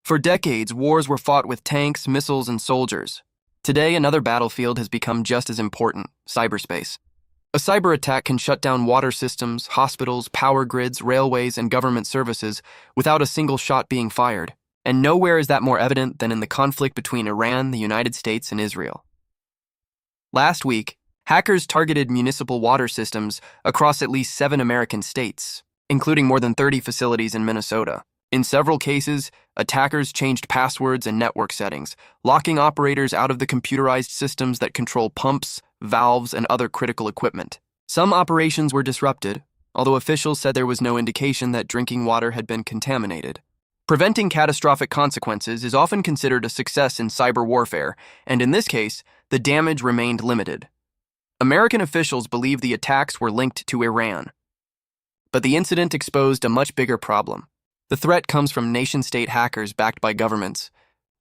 For decades, wars were fought with tanks, missiles, and soldiers. Today, another battlefield has become just as important: cyberspace. A cyber attack can shut down water systems, hospitals, power grids, railways, and government services without a single shot being fired. And nowhere is that more evident than in the conflict between Iran, the United States, and Israel. Last week, hackers targeted municipal water systems across at least 7 American states, including more than 30 facilities in Minnesota. In several cases, attackers changed passwords and network settings, locking operators out of the computerized systems that control pumps, valves, and other critical equipment. Some operations were disrupted, although officials said there was no indication that drinking water had been contaminated. Preventing catastrophic consequences is often considered a success in cyber warfare, and in this case, the damage remained limited. American officials believe the attacks were linked to Iran. But the incident exposed a much bigger problem. The threat comes from nation-state hackers backed by governments,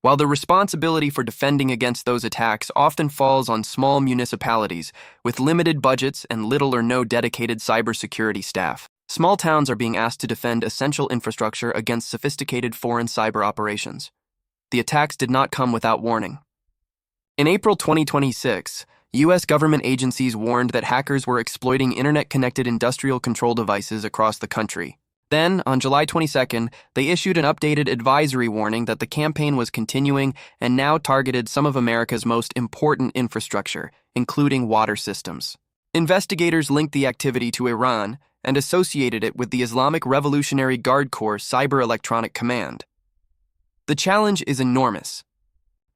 while the responsibility for defending against those attacks often falls on small municipalities with limited budgets and little or no dedicated cybersecurity staff. Small towns are being asked to defend essential infrastructure against sophisticated foreign cyber operations. The attacks did not come without warning. In April 2026, U.S. government agencies warned that hackers were exploiting internet-connected industrial control devices across the country. Then, on July 22nd, they issued an updated advisory warning that the campaign was continuing and now targeted some of America's most important infrastructure, including water systems. Investigators linked the activity to Iran and associated it with the Islamic Revolutionary Guard Corps Cyber Electronic Command. The challenge is enormous.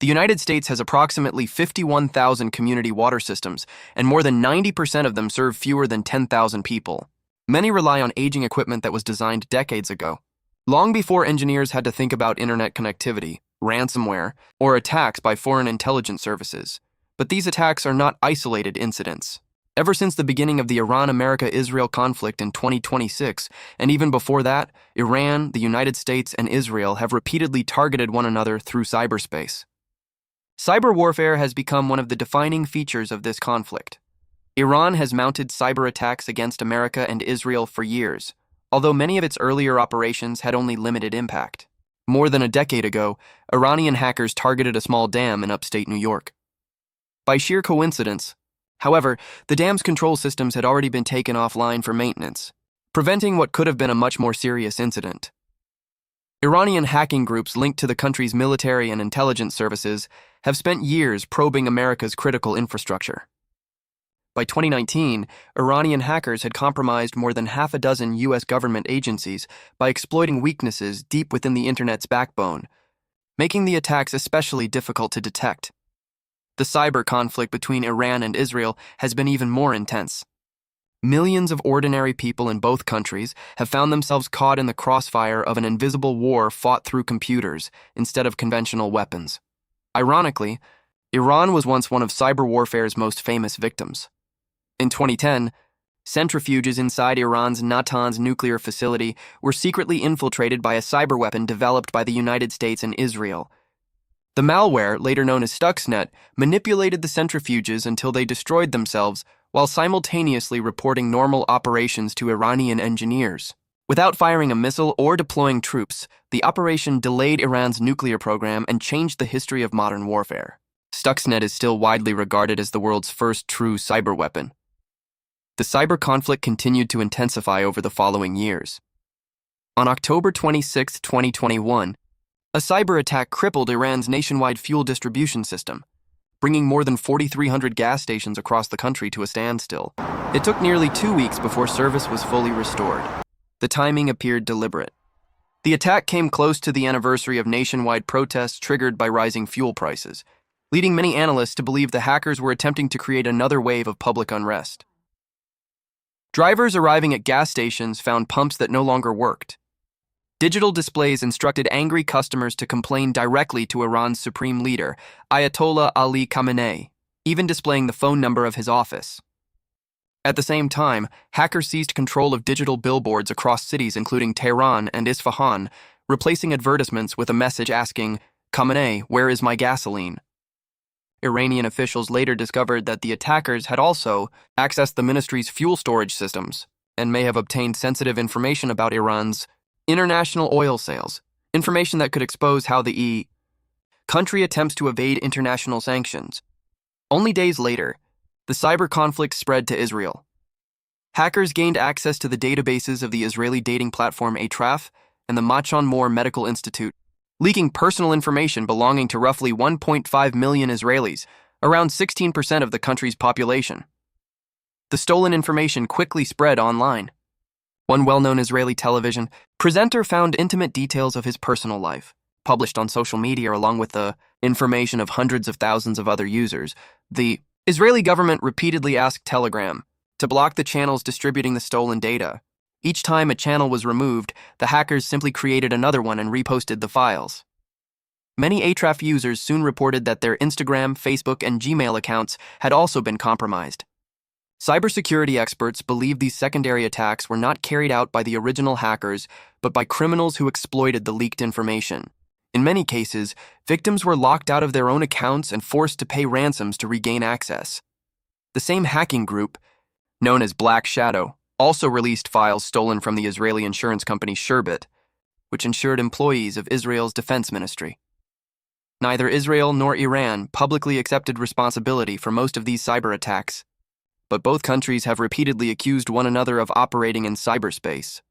The United States has approximately 51,000 community water systems, and more than 90% of them serve fewer than 10,000 people. Many rely on aging equipment that was designed decades ago, long before engineers had to think about internet connectivity, ransomware, or attacks by foreign intelligence services. But these attacks are not isolated incidents. Ever since the beginning of the Iran-America-Israel conflict in 2026, and even before that, Iran, the United States, and Israel have repeatedly targeted one another through cyberspace. Cyber warfare has become one of the defining features of this conflict. Iran has mounted cyber attacks against America and Israel for years, although many of its earlier operations had only limited impact. More than a decade ago, Iranian hackers targeted a small dam in upstate New York. By sheer coincidence, however, the dam's control systems had already been taken offline for maintenance, preventing what could have been a much more serious incident. Iranian hacking groups linked to the country's military and intelligence services have spent years probing America's critical infrastructure. By 2019, Iranian hackers had compromised more than half a dozen U.S. government agencies by exploiting weaknesses deep within the Internet's backbone, making the attacks especially difficult to detect. The cyber conflict between Iran and Israel has been even more intense. Millions of ordinary people in both countries have found themselves caught in the crossfire of an invisible war fought through computers instead of conventional weapons. Ironically, Iran was once one of cyber warfare's most famous victims. In 2010, centrifuges inside Iran's Natanz nuclear facility were secretly infiltrated by a cyber weapon developed by the United States and Israel. The malware, later known as Stuxnet, manipulated the centrifuges until they destroyed themselves while simultaneously reporting normal operations to Iranian engineers. Without firing a missile or deploying troops, the operation delayed Iran's nuclear program and changed the history of modern warfare. Stuxnet is still widely regarded as the world's first true cyber weapon. The cyber conflict continued to intensify over the following years. On October 26, 2021, a cyber attack crippled Iran's nationwide fuel distribution system, bringing more than 4,300 gas stations across the country to a standstill. It took nearly 2 weeks before service was fully restored. The timing appeared deliberate. The attack came close to the anniversary of nationwide protests triggered by rising fuel prices, leading many analysts to believe the hackers were attempting to create another wave of public unrest. Drivers arriving at gas stations found pumps that no longer worked. Digital displays instructed angry customers to complain directly to Iran's supreme leader, Ayatollah Ali Khamenei, even displaying the phone number of his office. At the same time, hackers seized control of digital billboards across cities including Tehran and Isfahan, replacing advertisements with a message asking, "Khamenei, where is my gasoline?" Iranian officials later discovered that the attackers had also accessed the ministry's fuel storage systems and may have obtained sensitive information about Iran's international oil sales, information that could expose how the country attempts to evade international sanctions. Only days later, the cyber conflict spread to Israel. Hackers gained access to the databases of the Israeli dating platform Atraf and the Machon Moore Medical Institute, leaking personal information belonging to roughly 1.5 million Israelis, around 16% of the country's population. The stolen information quickly spread online. One well-known Israeli television presenter found intimate details of his personal life, published on social media along with the information of hundreds of thousands of other users. The Israeli government repeatedly asked Telegram to block the channels distributing the stolen data. Each time a channel was removed, the hackers simply created another one and reposted the files. Many Atraf users soon reported that their Instagram, Facebook, and Gmail accounts had also been compromised. Cybersecurity experts believe these secondary attacks were not carried out by the original hackers, but by criminals who exploited the leaked information. In many cases, victims were locked out of their own accounts and forced to pay ransoms to regain access. The same hacking group, known as Black Shadow, also released files stolen from the Israeli insurance company Sherbet, which insured employees of Israel's defense ministry. Neither Israel nor Iran publicly accepted responsibility for most of these cyber attacks, but both countries have repeatedly accused one another of operating in cyberspace.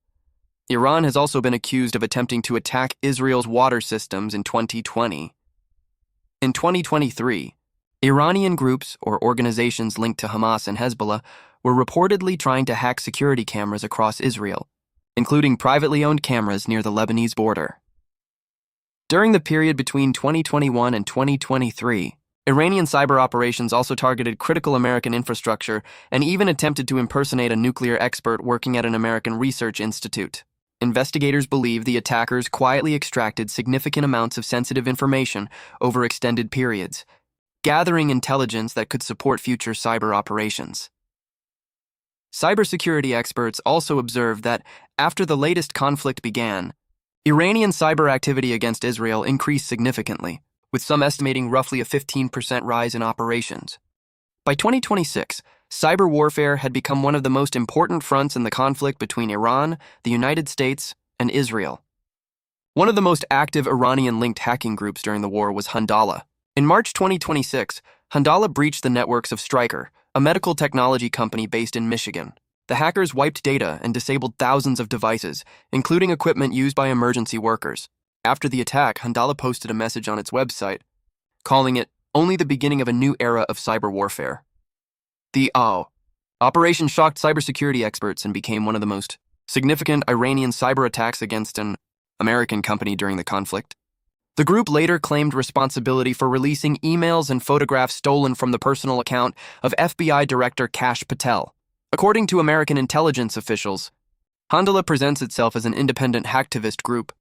Iran has also been accused of attempting to attack Israel's water systems in 2020. In 2023, Iranian groups or organizations linked to Hamas and Hezbollah were reportedly trying to hack security cameras across Israel, including privately owned cameras near the Lebanese border. During the period between 2021 and 2023, Iranian cyber operations also targeted critical American infrastructure and even attempted to impersonate a nuclear expert working at an American research institute. Investigators believe the attackers quietly extracted significant amounts of sensitive information over extended periods, gathering intelligence that could support future cyber operations. Cybersecurity experts also observed that, after the latest conflict began, Iranian cyber activity against Israel increased significantly, with some estimating roughly a 15% rise in operations. By 2026, cyberwarfare had become one of the most important fronts in the conflict between Iran, the United States, and Israel. One of the most active Iranian-linked hacking groups during the war was Handala. In March 2026, Handala breached the networks of Stryker, a medical technology company based in Michigan. The hackers wiped data and disabled thousands of devices, including equipment used by emergency workers. After the attack, Handala posted a message on its website, calling it only the beginning of a new era of cyber warfare. The operation shocked cybersecurity experts and became one of the most significant Iranian cyber attacks against an American company during the conflict. The group later claimed responsibility for releasing emails and photographs stolen from the personal account of FBI Director Kash Patel. According to American intelligence officials, Handala presents itself as an independent hacktivist group,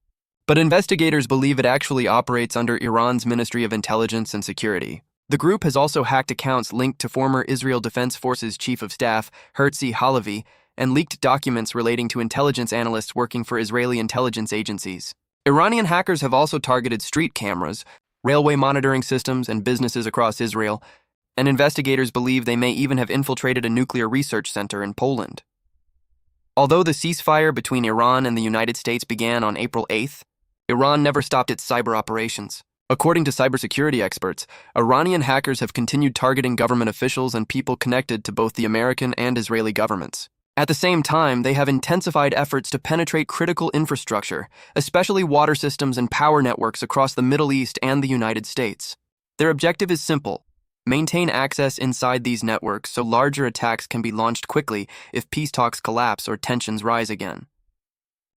but investigators believe it actually operates under Iran's Ministry of Intelligence and Security. The group has also hacked accounts linked to former Israel Defense Forces Chief of Staff Herzi Halevi and leaked documents relating to intelligence analysts working for Israeli intelligence agencies. Iranian hackers have also targeted street cameras, railway monitoring systems, and businesses across Israel, and investigators believe they may even have infiltrated a nuclear research center in Poland. Although the ceasefire between Iran and the United States began on April 8th, Iran never stopped its cyber operations. According to cybersecurity experts, Iranian hackers have continued targeting government officials and people connected to both the American and Israeli governments. At the same time, they have intensified efforts to penetrate critical infrastructure, especially water systems and power networks across the Middle East and the United States. Their objective is simple: maintain access inside these networks so larger attacks can be launched quickly if peace talks collapse or tensions rise again.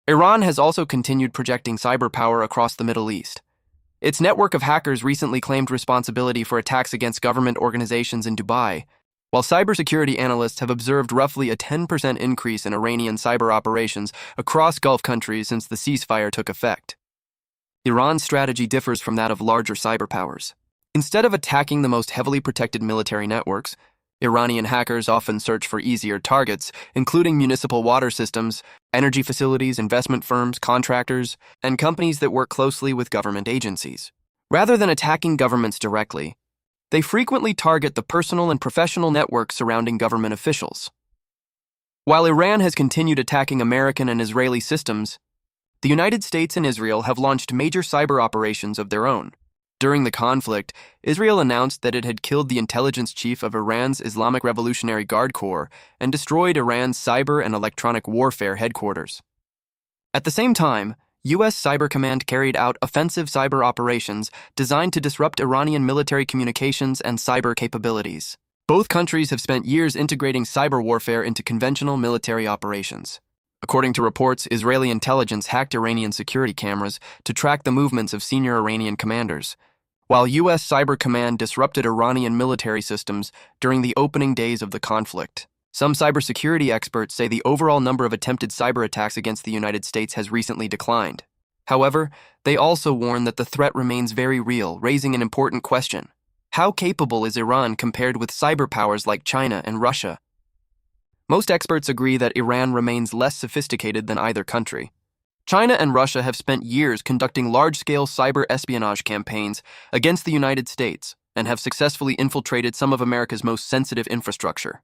Iran has also continued projecting cyber power across the Middle East. Its network of hackers recently claimed responsibility for attacks against government organizations in Dubai, while cybersecurity analysts have observed roughly a 10% increase in Iranian cyber operations across Gulf countries since the ceasefire took effect. Iran's strategy differs from that of larger cyber powers. Instead of attacking the most heavily protected military networks, Iranian hackers often search for easier targets, including municipal water systems, energy facilities, investment firms, contractors, and companies that work closely with government agencies. Rather than attacking governments directly, they frequently target the personal and professional networks surrounding government officials. While Iran has continued attacking American and Israeli systems, The United States and Israel have launched major cyber operations of their own. During the conflict, Israel announced that it had killed the intelligence chief of Iran's Islamic Revolutionary Guard Corps and destroyed Iran's cyber and electronic warfare headquarters. At the same time, U.S. Cyber Command carried out offensive cyber operations designed to disrupt Iranian military communications and cyber capabilities. Both countries have spent years integrating cyber warfare into conventional military operations. According to reports, Israeli intelligence hacked Iranian security cameras to track the movements of senior Iranian commanders, while U.S. Cyber Command disrupted Iranian military systems during the opening days of the conflict. Some cybersecurity experts say the overall number of attempted cyber attacks against the United States has recently declined. However, they also warn that the threat remains very real, raising an important question. How capable is Iran compared with cyber powers like China and Russia? Most experts agree that Iran remains less sophisticated than either country. China and Russia have spent years conducting large-scale cyber espionage campaigns against the United States and have successfully infiltrated some of America's most sensitive infrastructure.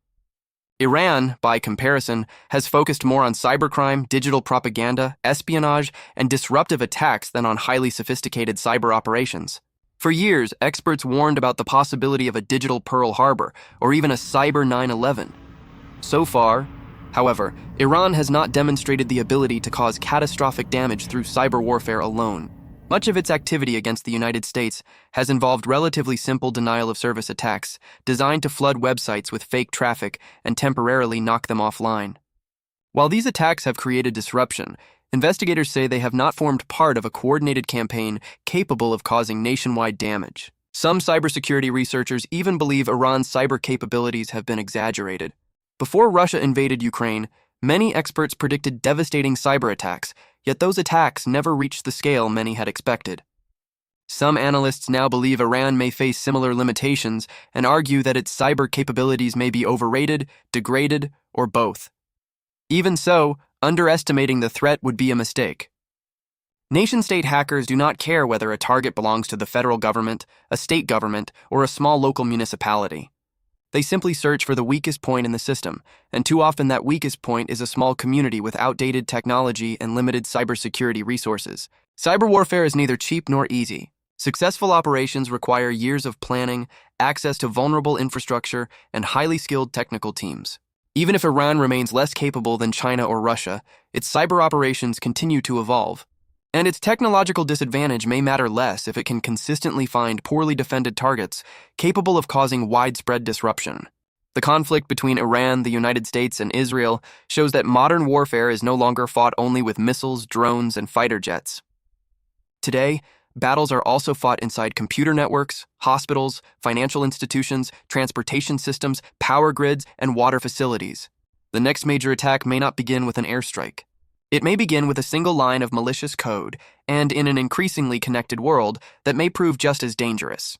Iran, by comparison, has focused more on cybercrime, digital propaganda, espionage, and disruptive attacks than on highly sophisticated cyber operations. For years, experts warned about the possibility of a digital Pearl Harbor or even a cyber 9/11. So far, however, Iran has not demonstrated the ability to cause catastrophic damage through cyber warfare alone. Much of its activity against the United States has involved relatively simple denial-of-service attacks designed to flood websites with fake traffic and temporarily knock them offline. While these attacks have created disruption, investigators say they have not formed part of a coordinated campaign capable of causing nationwide damage. Some cybersecurity researchers even believe Iran's cyber capabilities have been exaggerated. Before Russia invaded Ukraine, many experts predicted devastating cyber attacks, yet those attacks never reached the scale many had expected. Some analysts now believe Iran may face similar limitations and argue that its cyber capabilities may be overrated, degraded, or both. Even so, underestimating the threat would be a mistake. Nation-state hackers do not care whether a target belongs to the federal government, a state government, or a small local municipality. They simply search for the weakest point in the system, and too often that weakest point is a small community with outdated technology and limited cybersecurity resources. Cyber warfare is neither cheap nor easy. Successful operations require years of planning, access to vulnerable infrastructure, and highly skilled technical teams. Even if Iran remains less capable than China or Russia, its cyber operations continue to evolve. And its technological disadvantage may matter less if it can consistently find poorly defended targets capable of causing widespread disruption. The conflict between Iran, the United States, and Israel shows that modern warfare is no longer fought only with missiles, drones, and fighter jets. Today, battles are also fought inside computer networks, hospitals, financial institutions, transportation systems, power grids, and water facilities. The next major attack may not begin with an airstrike. It may begin with a single line of malicious code, and in an increasingly connected world, that may prove just as dangerous.